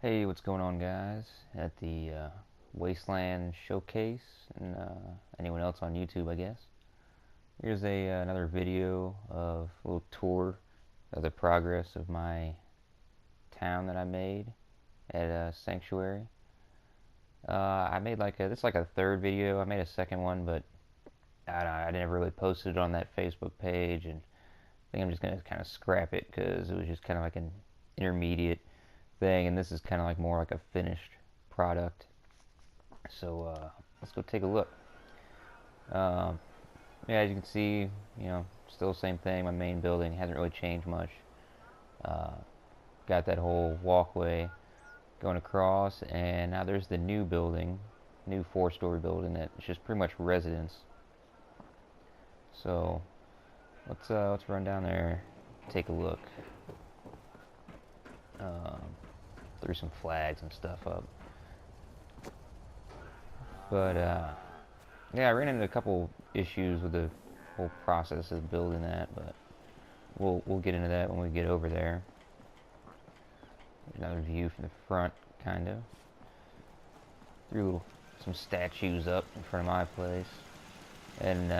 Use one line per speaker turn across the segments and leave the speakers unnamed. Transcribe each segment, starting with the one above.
Hey, what's going on, guys? At the Wasteland Showcase, and anyone else on YouTube, I guess. Here's another video of a little tour of the progress of my town that I made at Sanctuary. I made this is like a third video. I made a second one, but I never really posted it on that Facebook page, and I think I'm just gonna kind of scrap it because it was just kind of like an intermediate thing, and this is kind of like more like a finished product. So let's go take a look. Um, yeah, as you can see, still the same thing. My main building hasn't really changed much. Uh, got that whole walkway going across, and now there's the new building, new four-story building that's just pretty much residence. So let's run down there, take a look. Um, threw some flags and stuff up, but yeah, I ran into a couple issues with the whole process of building that, but we'll get into that when we get over there. Another view from the front, kind of. Threw some statues up in front of my place, and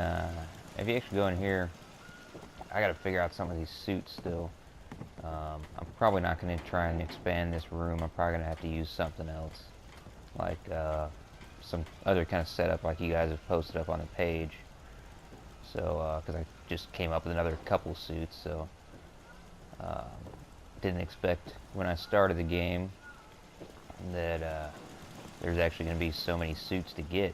if you actually go in here, I got to figure out some of these suits still. I'm probably not going to try and expand this room. I'm probably going to have to use something else, like some other kind of setup like you guys have posted up on the page. So, because I just came up with another couple suits, so um, didn't expect when I started the game that there's actually going to be so many suits to get.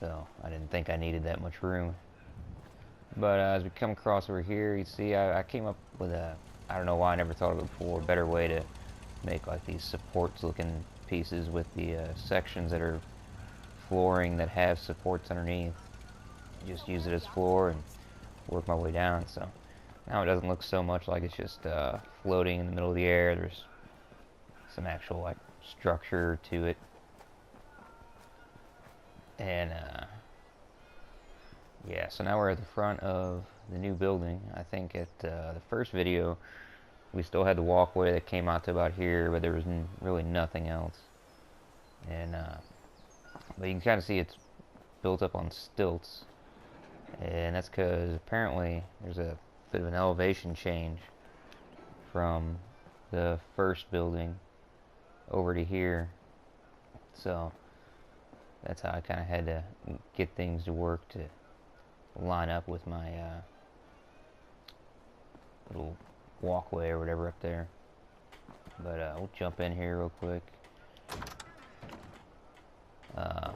So I didn't think I needed that much room. But as we come across over here, you see I came up with I don't know why I never thought of it before, a better way to make like these supports looking pieces with the sections that are flooring that have supports underneath. Just use it as floor and work my way down. So now it doesn't look so much like it's just floating in the middle of the air. There's some actual like structure to it. And yeah, so now we're at the front of the new building. I think at the first video we still had the walkway that came out to about here, but there was really nothing else. And but you can kind of see it's built up on stilts, and that's because apparently there's a bit of an elevation change from the first building over to here. So that's how I kind of had to get things to work to line up with my little walkway or whatever up there. But we'll jump in here real quick. Uh,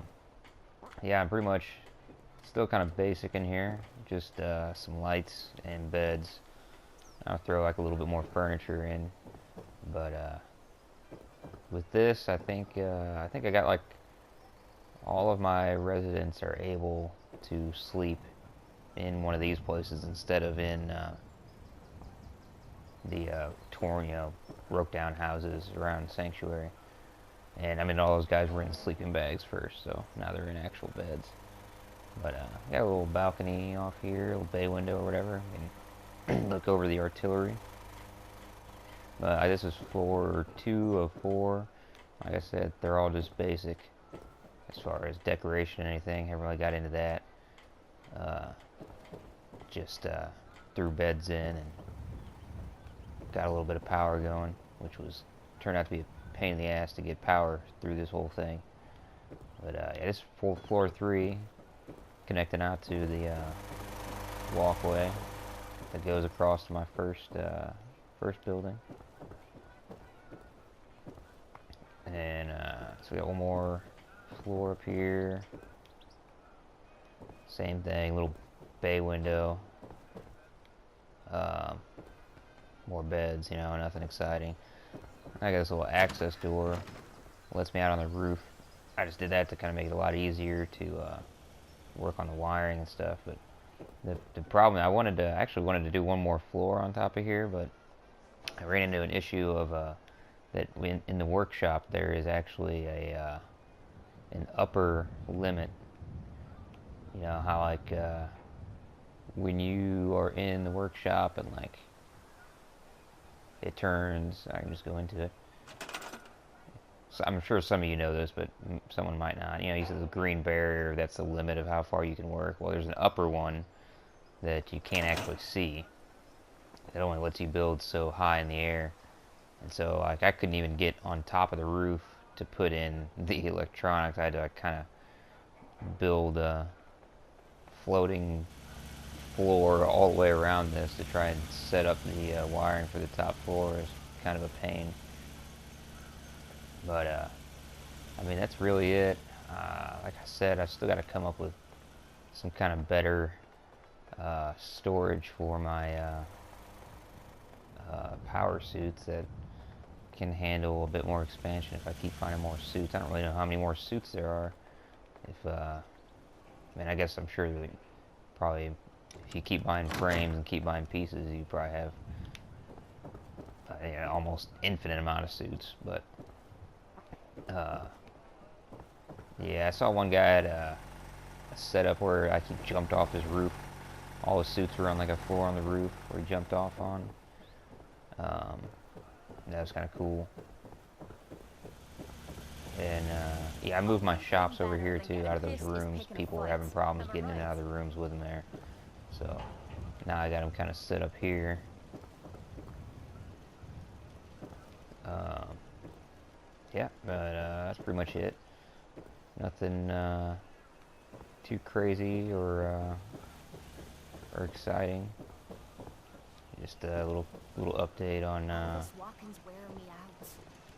yeah, I'm pretty much still kind of basic in here. Just some lights and beds. I'll throw like a little bit more furniture in. But with this, I got like all of my residents are able to sleep in one of these places instead of in the torn, broke down houses around Sanctuary. And I mean, all those guys were in sleeping bags first, so now they're in actual beds. But got a little balcony off here, a little bay window or whatever. You can look over the artillery. This is floor 2 of 4. Like I said, they're all just basic as far as decoration and anything. Haven't really got into that. Uh, just threw beds in and got a little bit of power going, which turned out to be a pain in the ass to get power through this whole thing. But yeah, this is floor 3, connecting out to the walkway that goes across to my first building. And so we got one more floor up here. Same thing, little bay window. More beds, nothing exciting. I got this little access door, lets me out on the roof. I just did that to kind of make it a lot easier to work on the wiring and stuff. But the problem, I actually wanted to do one more floor on top of here, but I ran into an issue of that in the workshop there is actually an upper limit. You know how like when you are in the workshop and like it turns, I can just go into it. I'm sure some of you know this, but someone might not. You know, you said the green barrier, that's the limit of how far you can work. Well, there's an upper one that you can't actually see. It only lets you build so high in the air. And so, like, I couldn't even get on top of the roof to put in the electronics. I had to, like, kind of build a floating floor all the way around this to try and set up the wiring for the top floor. Is kind of a pain. But, I mean, that's really it. Like I said, I still got to come up with some kind of better storage for my power suits that can handle a bit more expansion if I keep finding more suits. I don't really know how many more suits there are. If I mean, I guess I'm sure that probably if you keep buying frames and keep buying pieces, you probably have almost infinite amount of suits. But yeah, I saw one guy had a setup where he jumped off his roof. All his suits were on like a floor on the roof where he jumped off on. That was kind of cool. And yeah, I moved my shops over here too, out of those rooms. People were having problems getting in and out of the rooms with them there. So now I got them kind of set up here. Yeah, but that's pretty much it. Nothing too crazy or exciting. Just a little update on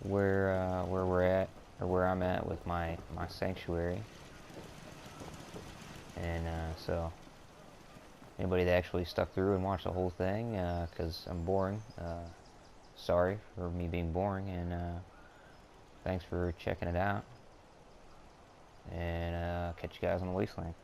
where we're at, or where I'm at with my sanctuary. And so anybody that actually stuck through and watched the whole thing, because I'm boring, sorry for me being boring, and thanks for checking it out. And catch you guys on the Wasteland.